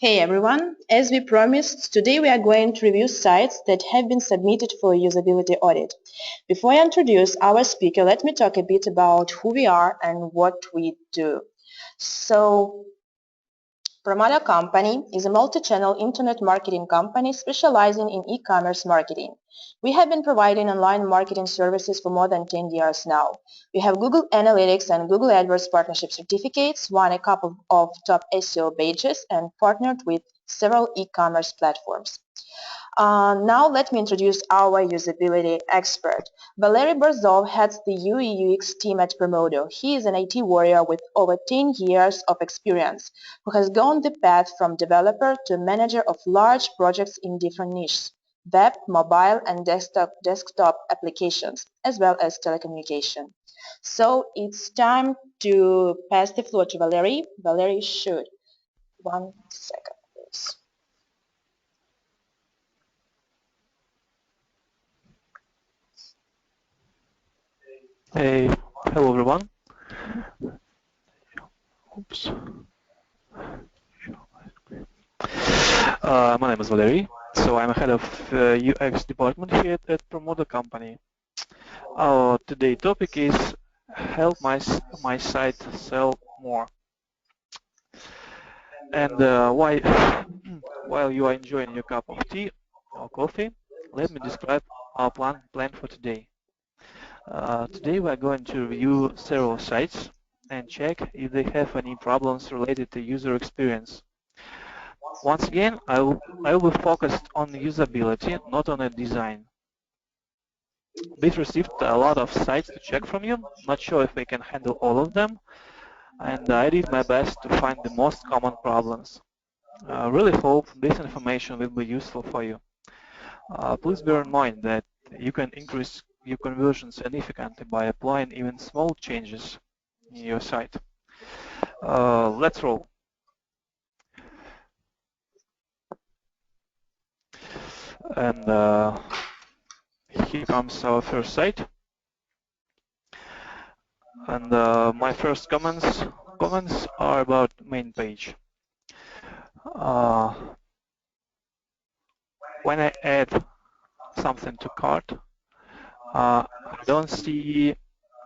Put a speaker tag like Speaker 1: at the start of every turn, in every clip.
Speaker 1: Hey everyone, as we promised, today we are going to review sites that have been submitted for a usability audit. Before I introduce our speaker, let me talk a bit about who we are and what we do. So, Promoter Company is a multi-channel internet marketing company specializing in e-commerce marketing. We have been providing online marketing services for more than 10 years now. We have Google Analytics and Google AdWords partnership certificates, won a couple of top SEO badges, and partnered with several e-commerce platforms. Now let me introduce our usability expert. Valery Borzov heads the UI/UX team at Promodo. He is an IT warrior with over 10 years of experience who has gone the path from developer to manager of large projects in different niches, web, mobile, and desktop applications, as well as telecommunication. So it's time to pass the floor to Valery. Valery should. 1 second, please.
Speaker 2: Hey, hello everyone. Oops. My name is Valery. So I'm head of UX department here at Promoter Company. Our today topic is help my site sell more. And while you are enjoying your cup of tea or coffee, let me describe our plan for today. Today we are going to review several sites and check if they have any problems related to user experience. Once again, I will be focused on usability, not on the design. We've received a lot of sites to check from you, not sure if we can handle all of them, and I did my best to find the most common problems. I really hope this information will be useful for you. Please bear in mind that you can increase your conversion significantly by applying even small changes in your site. Let's roll. And here comes our first site. And my first comments are about main page. When I add something to cart, I don't see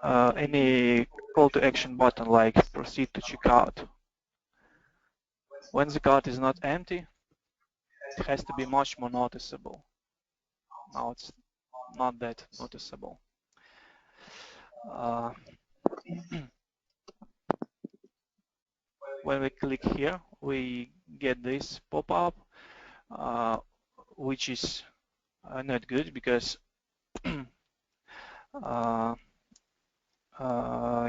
Speaker 2: any call to action button like proceed to checkout. When the cart is not empty, it has to be much more noticeable. Now it's not that noticeable. When we click here, we get this pop-up, which is not good because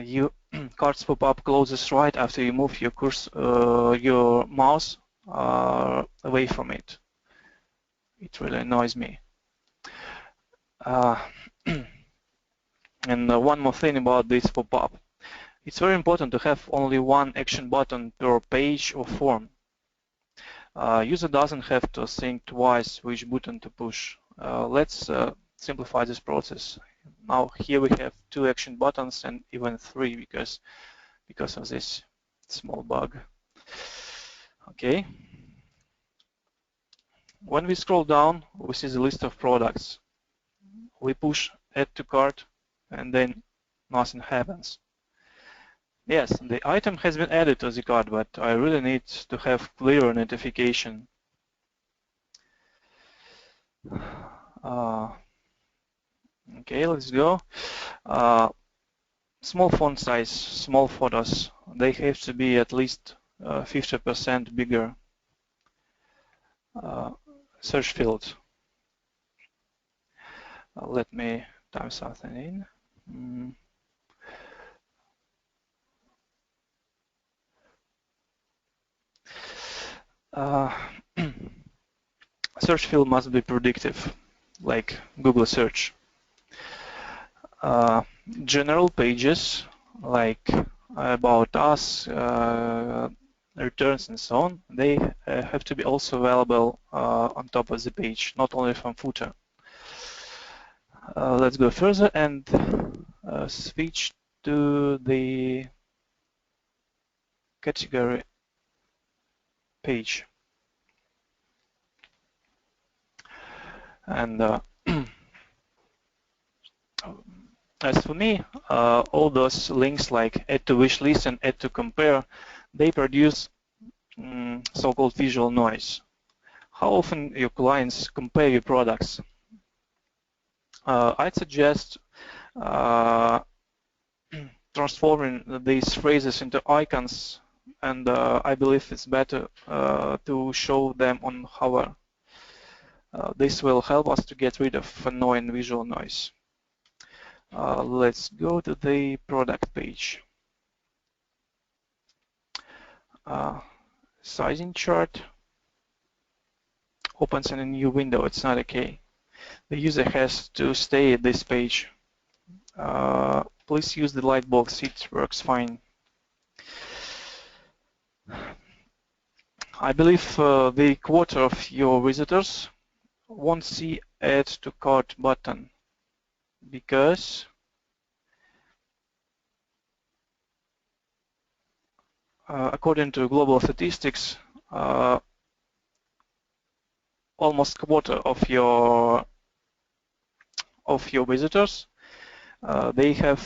Speaker 2: your cards pop-up closes right after you move your your mouse away from it. It really annoys me. And one more thing about this pop-up. It's very important to have only one action button per page or form. User doesn't have to think twice which button to push. Let's simplify this process. Now here we have 2 action buttons and even 3 because of this small bug. Okay. When we scroll down, we see the list of products. We push add to cart and then nothing happens. Yes, the item has been added to the cart, but I really need to have clearer notification. Okay, let's go. Small font size, small photos, they have to be at least 50% bigger. Search field. Let me type something in. Search field must be predictive, like Google search. General pages, like about us, returns and so on, they have to be also available on top of the page, not only from footer. Let's go further and switch to the category page. And as for me, all those links like add to wish list and add to compare, they produce so-called visual noise. How often your clients compare your products? I'd suggest transforming these phrases into icons, and I believe it's better to show them on hover. This will help us to get rid of annoying visual noise. Let's go to the product page. Sizing chart opens in a new window. It's not okay. The user has to stay at this page. Please use the light box. It works fine. I believe the quarter of your visitors won't see add to cart button because according to global statistics, almost quarter of your visitors they have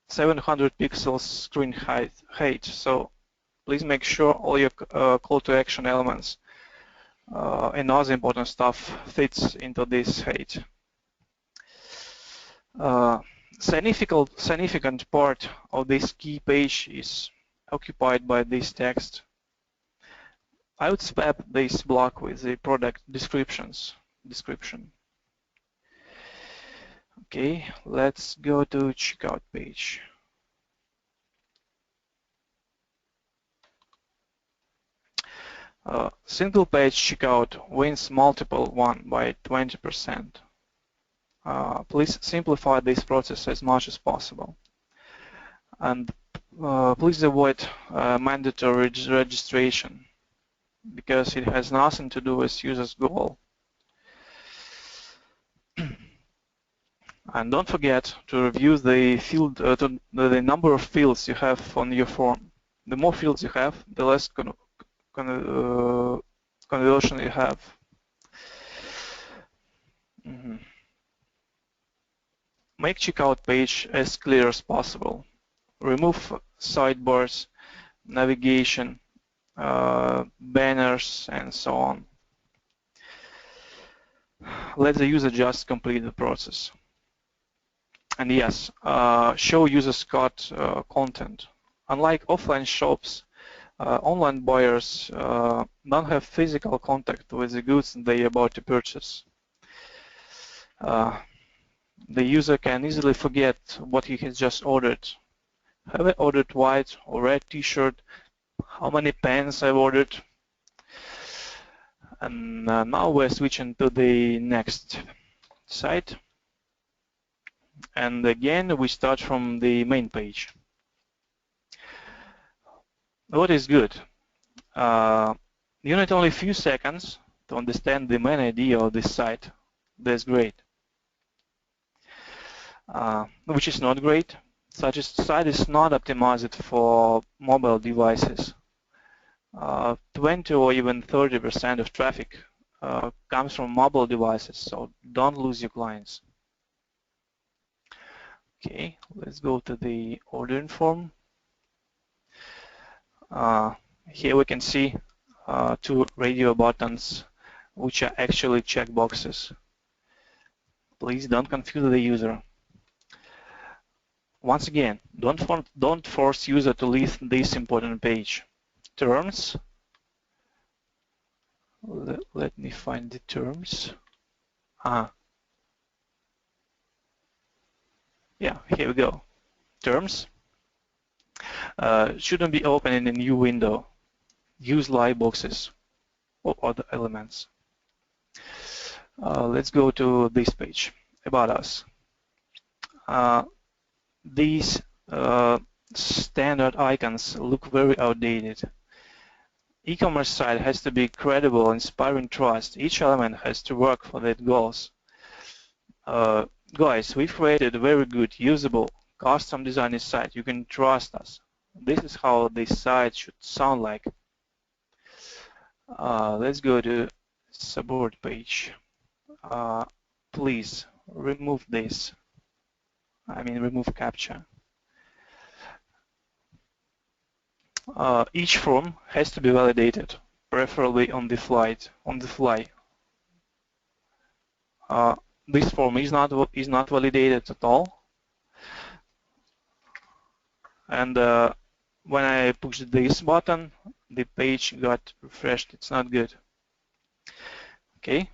Speaker 2: 700 pixels screen height. So please make sure all your call to action elements and other important stuff fits into this height. Significant part of this key page is occupied by this text. I would swap this block with the product description. Okay, let's go to checkout page. Single page checkout wins multiple one by 20%. Please simplify this process as much as possible. And please avoid mandatory registration because it has nothing to do with user's goal. And don't forget to review the the number of fields you have on your form. The more fields you have, the less conversion you have. Make checkout page as clear as possible. Remove sidebars, navigation, banners, and so on. Let the user just complete the process. And yes, show users cart content. Unlike offline shops, online buyers don't have physical contact with the goods they are about to purchase. The user can easily forget what he has just ordered. Have I ordered white or red t-shirt? How many pens I've ordered? And now we're switching to the next site. And again, we start from the main page. What is good? You need only a few seconds to understand the main idea of this site. That's great. Which is not great. Such a site is not optimized for mobile devices. 20 or even 30% of traffic comes from mobile devices, so don't lose your clients. Okay, let's go to the ordering form. Here we can see two radio buttons, which are actually checkboxes. Please don't confuse the user. Once again, don't force user to leave this important page. Terms. Let me find the terms. Yeah, here we go. Terms. Shouldn't be open in a new window. Use live boxes or other elements. Let's go to this page, about us. These standard icons look very outdated. E-commerce site has to be credible, inspiring trust. Each element has to work for that goals. Guys, we've created a very good, usable, custom designed site. You can trust us. This is how this site should sound like. Let's go to support page. please remove this. I mean, remove captcha. Each form has to be validated, preferably on the fly. This form is not validated at all, and when I push this button, the page got refreshed. It's not good. Okay.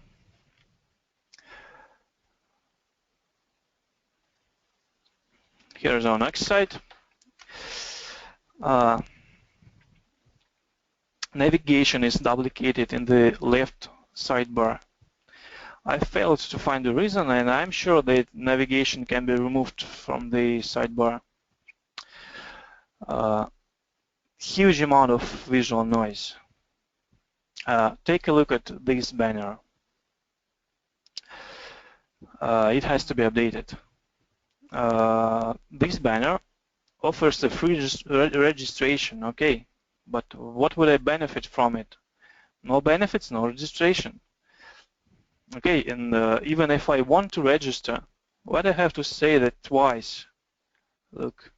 Speaker 2: Here's our next site. Navigation is duplicated in the left sidebar. I failed to find the reason, and I'm sure that navigation can be removed from the sidebar. Huge amount of visual noise. Take a look at this banner. It has to be updated. This banner offers a free registration, okay, but what would I benefit from it? No benefits, no registration. Okay, and even if I want to register, why do I have to say that twice? Look,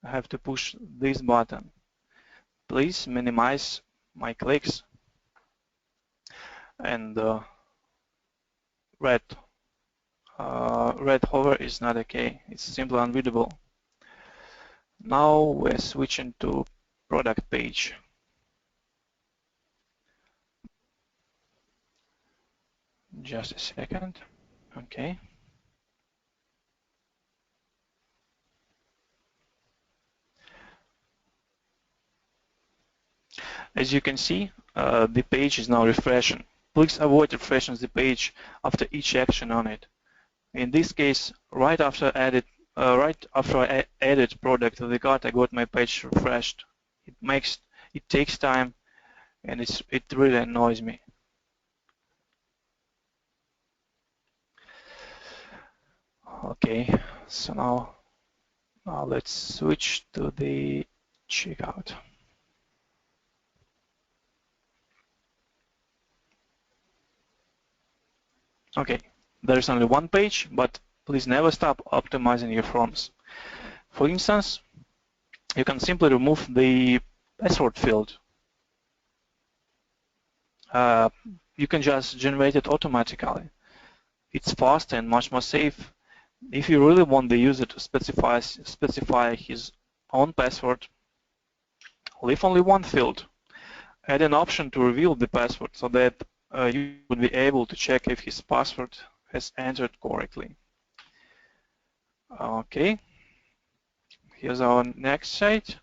Speaker 2: I have to push this button. Please minimize my clicks. And red hover is not okay. It's simply unreadable. Now we're switching to product page. Just a second. Okay. As you can see, the page is now refreshing. Please avoid refreshing the page after each action on it. In this case, right after I added product to the cart, I got my page refreshed. It takes time, and it really annoys me. Okay, so now let's switch to the checkout. Okay, there's only one page, but please never stop optimizing your forms. For instance, you can simply remove the password field. You can just generate it automatically. It's fast and much more safe. If you really want the user to specify his own password, leave only one field. Add an option to reveal the password so that you would be able to check if his password has entered correctly. Okay, here's our next site.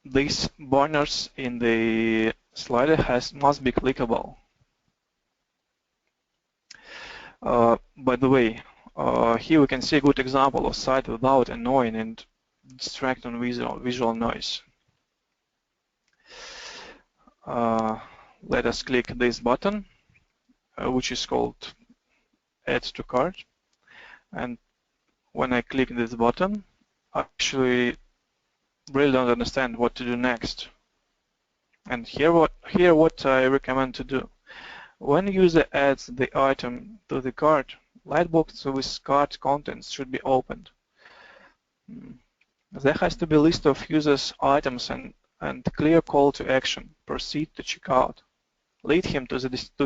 Speaker 2: These banners in the slider must be clickable. By the way, here we can see a good example of site without annoying and distracting visual noise. Let us click this button, which is called Add to Cart. And when I click this button, I actually really don't understand what to do next. And here what I recommend to do. When user adds the item to the cart, lightbox with cart contents should be opened. There has to be a list of users' items and clear call to action. Proceed to checkout. Lead him to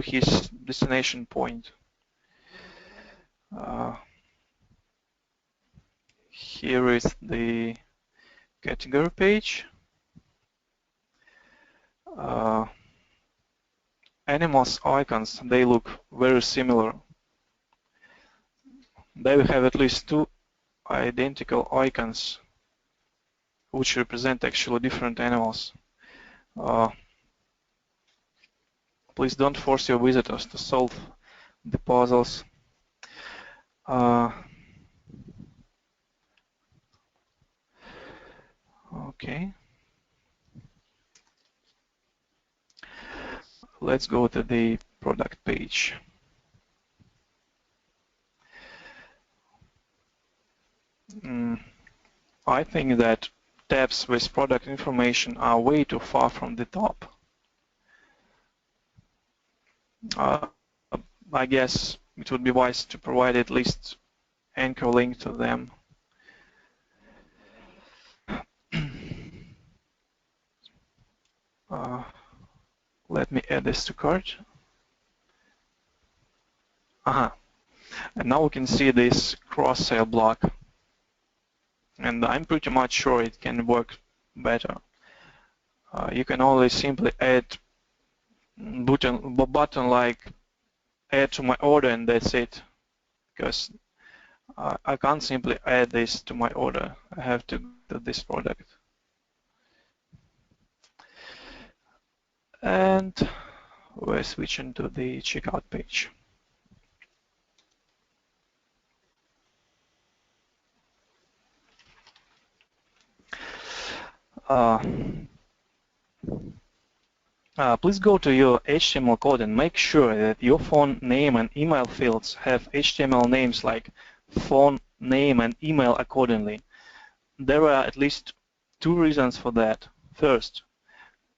Speaker 2: his destination point. Here is the category page. Animals icons, they look very similar. They will have at least two identical icons which represent actually different animals. Please don't force your visitors to solve the puzzles. Okay. Let's go to the product page. I think that tabs with product information are way too far from the top. Uh, I guess it would be wise to provide at least anchor link to them. Uh, Let me add this to cart. And now we can see this cross-sale block. And I'm pretty much sure it can work better. You can only simply add button like add to my order and that's it. Because I can't simply add this to my order. I have to go to this product. And we're switching to the checkout page. Please go to your HTML code and make sure that your phone name and email fields have HTML names like phone name and email accordingly. There are at least two reasons for that. First,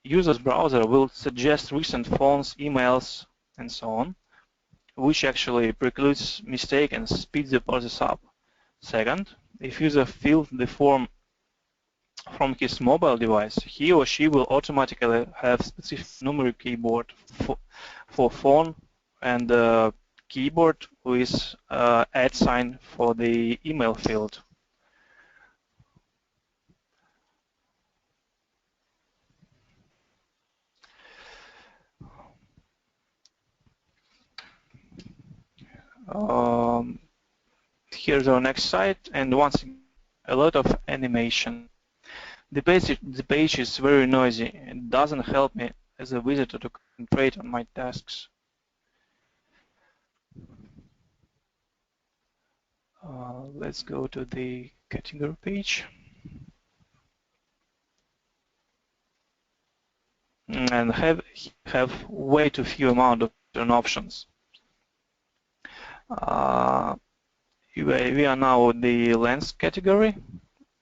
Speaker 2: user's browser will suggest recent phones, emails, and so on, which actually precludes mistake and speeds the process up. Second, if user fills the form from his mobile device, he or she will automatically have specific numeric keyboard for phone and keyboard with @ sign for the email field. Here's our next site, and once again, a lot of animation. The page is very noisy. It doesn't help me as a visitor to concentrate on my tasks. Let's go to the category page. And have way too few amount of turn options. We are now in the lens category,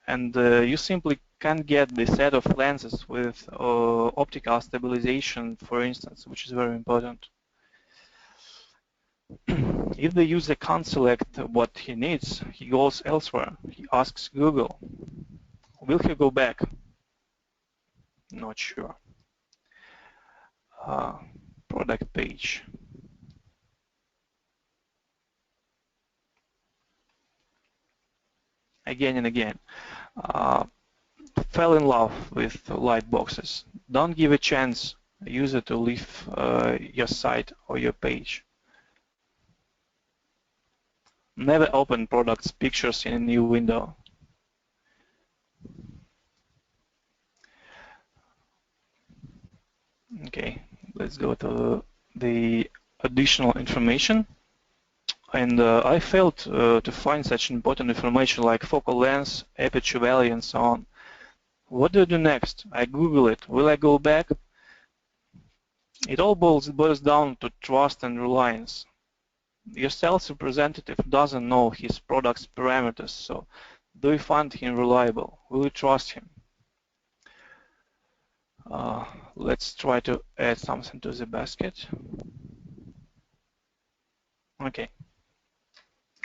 Speaker 2: and you simply can't get the set of lenses with optical stabilization, for instance, which is very important. If the user can't select what he needs, he goes elsewhere. He asks Google. Will he go back? Not sure. Product page. Again and again. Fell in love with light boxes. Don't give a chance a user to leave your site or your page. Never open products pictures in a new window. Okay, let's go to the additional information. And I failed to find such important information like focal length, aperture value, and so on. What do I do next? I Google it. Will I go back? It all boils down to trust and reliance. Your sales representative doesn't know his product's parameters, so do you find him reliable? Will you trust him? Let's try to add something to the basket. Okay.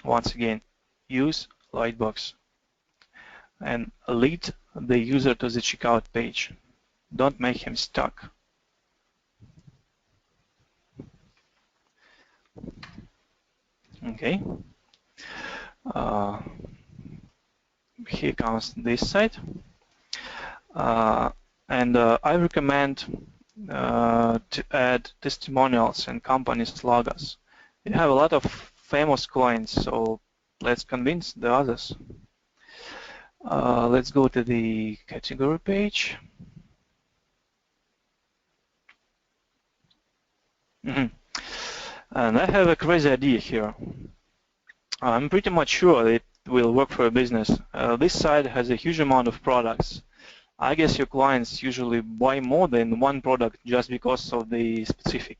Speaker 2: Once again, use Lightbox and lead the user to the checkout page. Don't make him stuck. Okay. Here comes this site. And I recommend to add testimonials and companies' logos. We have a lot of famous clients, so let's convince the others. Let's go to the category page. And I have a crazy idea here. I'm pretty much sure it will work for a business. This site has a huge amount of products. I guess your clients usually buy more than one product just because of the specific.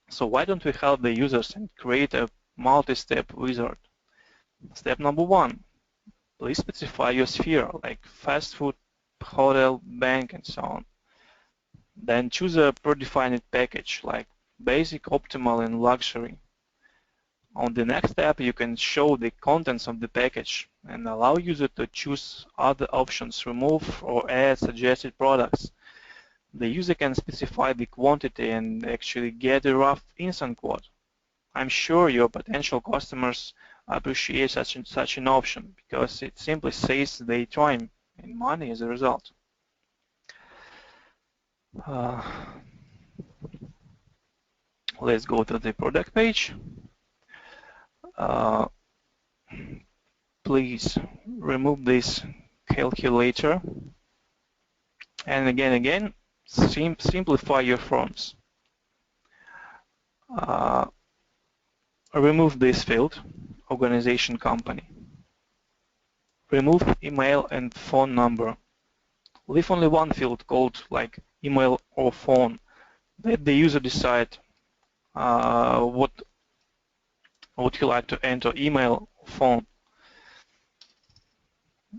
Speaker 2: So why don't we help the users and create a multi-step wizard? Step number 1, Please specify your sphere, like fast food, hotel, bank, and so on. Then choose a predefined package, like basic, optimal, and luxury. On the next step, you can show the contents of the package and allow user to choose other options, remove or add suggested products. The user can specify the quantity and actually get a rough instant quote. I'm sure your potential customers appreciate such an option because it simply saves their time and money as a result. Uh, let's go to the product page. Uh, please remove this calculator and again simplify your forms. Uh, remove this field, organization company. Remove email and phone number. Leave only one field called like email or phone. Let the user decide what would you like to enter, email or phone.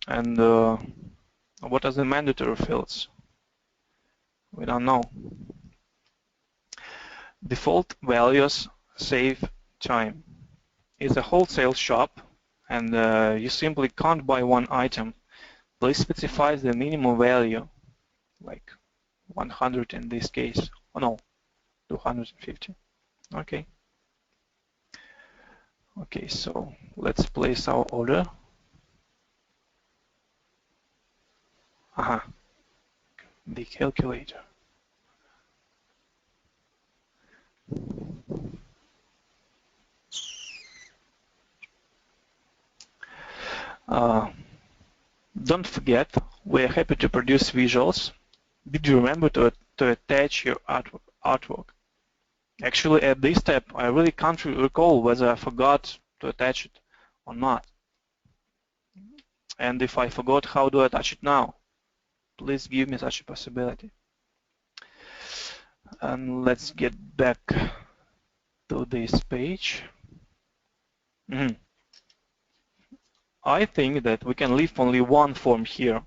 Speaker 2: And what are the mandatory fields? We don't know. Default values save time. It's a wholesale shop and you simply can't buy one item. Please specify the minimum value, like 100 in this case. Oh no, 250. Okay. Okay, so let's place our order. Aha, the calculator. Uh, don't forget, we're happy to produce visuals. Did you remember to attach your artwork? Actually, at this step, I really can't recall whether I forgot to attach it or not. And if I forgot, how do I attach it now? Please give me such a possibility. And let's get back to this page. I think that we can leave only one form here.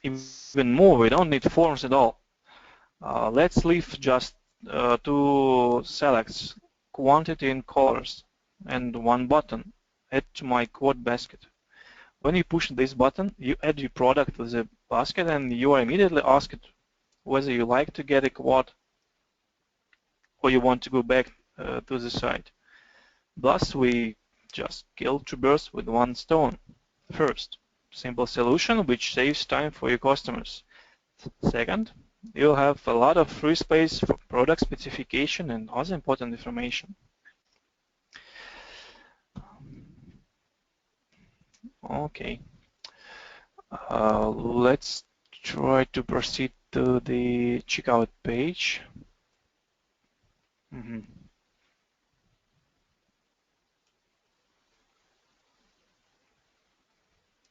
Speaker 2: Even more, we don't need forms at all. Let's leave just two selects, quantity and colors, and one button, add to my quote basket. When you push this button, you add your product to the basket and you are immediately asked whether you like to get a quote or you want to go back to the site. Thus, we just kill two birds with one stone. First, simple solution which saves time for your customers. Second, you'll have a lot of free space for product specification and other important information. Okay, let's try to proceed to the checkout page.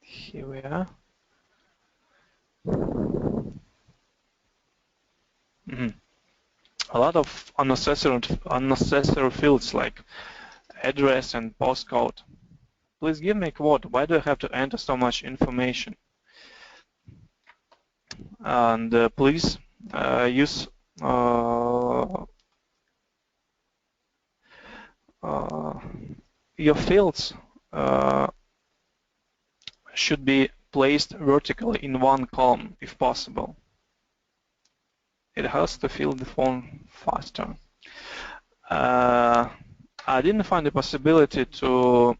Speaker 2: Here we are. A lot of unnecessary fields like address and postcode. Please give me a quote. Why do I have to enter so much information? And please use your fields should be placed vertically in one column if possible. It helps to fill the form faster. I didn't find the possibility to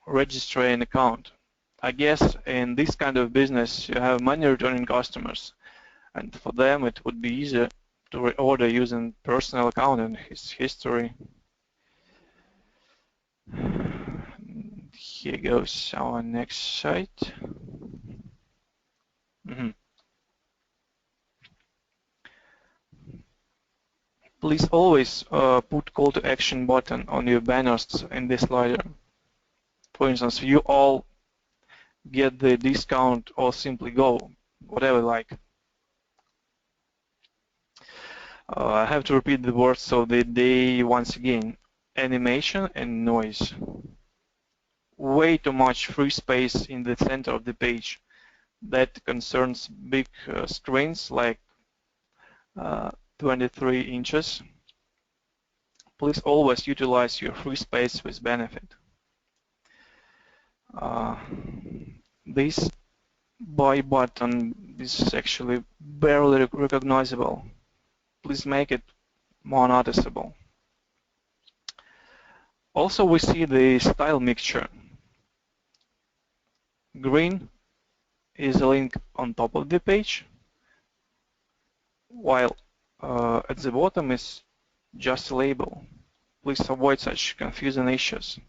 Speaker 2: register an account. I guess in this kind of business you have many returning customers, and for them it would be easier to reorder using personal account and his history. Here goes our next site. Please always put call to action button on your banners in this slider. For instance, you all get the discount or simply go, whatever you like. I have to repeat the words so that they once again, animation and noise. way too much free space in the center of the page. That concerns big screens like 23 inches. Please always utilize your free space with benefit. This buy button is actually barely recognizable. Please make it more noticeable. Also, we see the style mixture. Green is a link on top of the page, while at the bottom is just a label. Please avoid such confusing issues.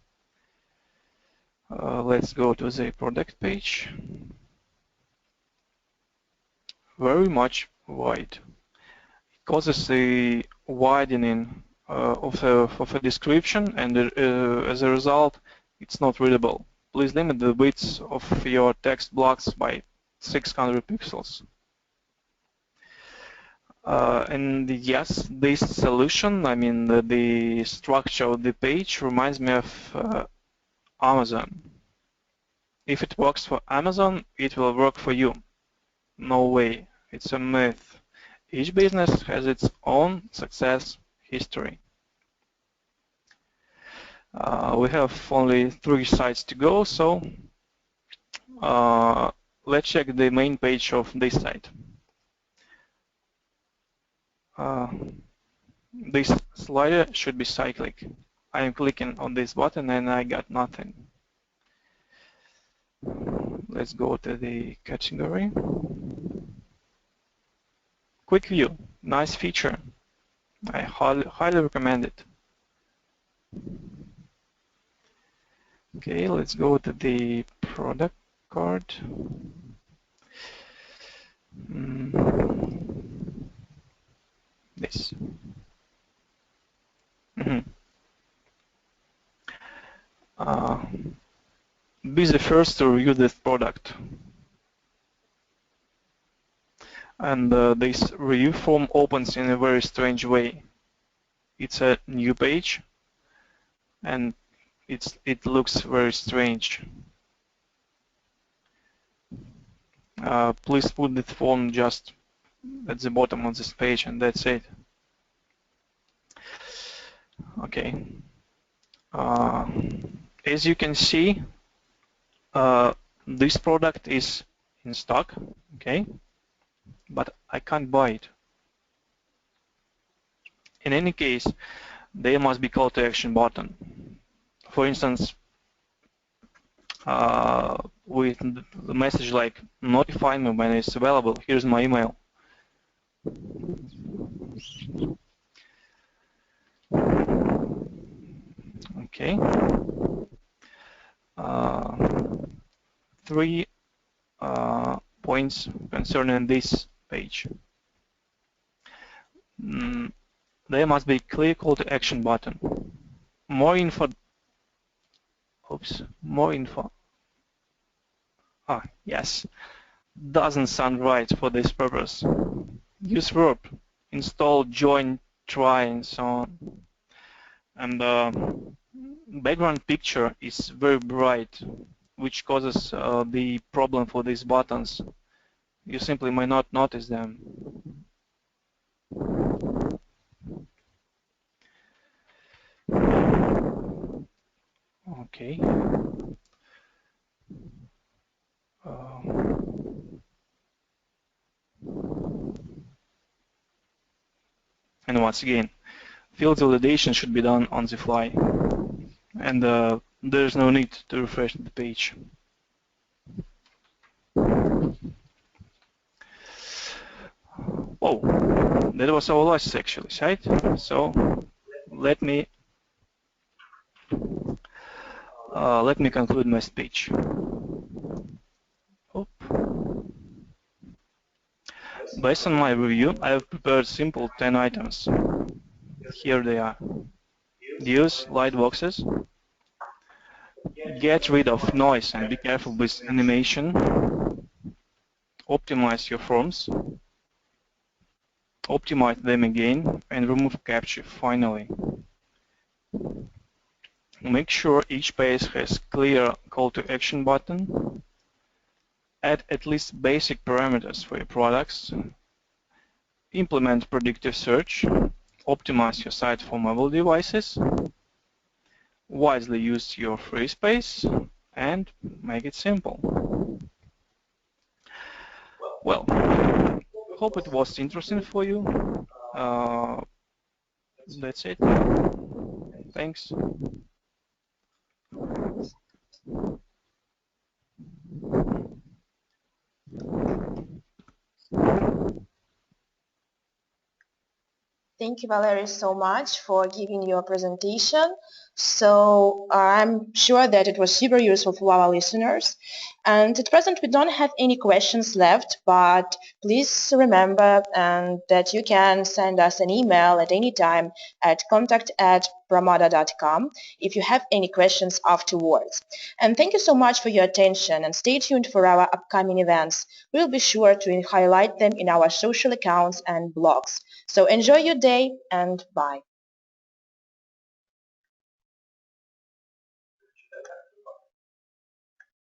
Speaker 2: Let's go to the product page. Very much wide. It causes a widening of a description, and as a result, it's not readable. Please limit the width of your text blocks by 600 pixels. And yes, this solution, I mean the structure of the page reminds me of Amazon. If it works for Amazon, it will work for you. No way, it's a myth. Each business has its own success history. We have only 3 sites to go, so let's check the main page of this site. This slider should be cyclic. I am clicking on this button and I got nothing. Let's go to the category. Quick view, nice feature. I highly recommend it. Okay, let's go to the product card. This. Be the first to review this product. And this review form opens in a very strange way. It's a new page, and it looks very strange. Please put the form just at the bottom of this page, and that's it. Okay. As you can see, this product is in stock, okay, but I can't buy it. In any case, there must be call to action button. For instance, with the message like notify me when it's available, here's my email. Okay. 3 points concerning this page. There must be clear call to action button. More info. Oops, more info. Ah, yes. Doesn't sound right for this purpose. Use verb. Install, join, try, and so on. And the background picture is very bright, which causes the problem for these buttons. You simply may not notice them. Okay. And once again, field validation should be done on the fly, and there's no need to refresh the page. Oh, that was our last actually site. So let me conclude my speech. Oh. Based on my review, I have prepared simple 10 items. Here they are. Use light boxes. Get rid of noise and be careful with animation. Optimize your forms. Optimize them again and remove capture finally. Make sure each page has clear call to action button. Add at least basic parameters for your products. Implement predictive search. Optimize your site for mobile devices. Wisely use your free space and make it simple. Well, hope it was interesting for you. That's it. Thanks.
Speaker 1: Thank you, Valerie, so much for giving your presentation. So I'm sure that it was super useful for our listeners. And at present, we don't have any questions left, but please remember that you can send us an email at any time at contact@pramada.com if you have any questions afterwards. And thank you so much for your attention, and stay tuned for our upcoming events. We'll be sure to highlight them in our social accounts and blogs. So enjoy your day and bye.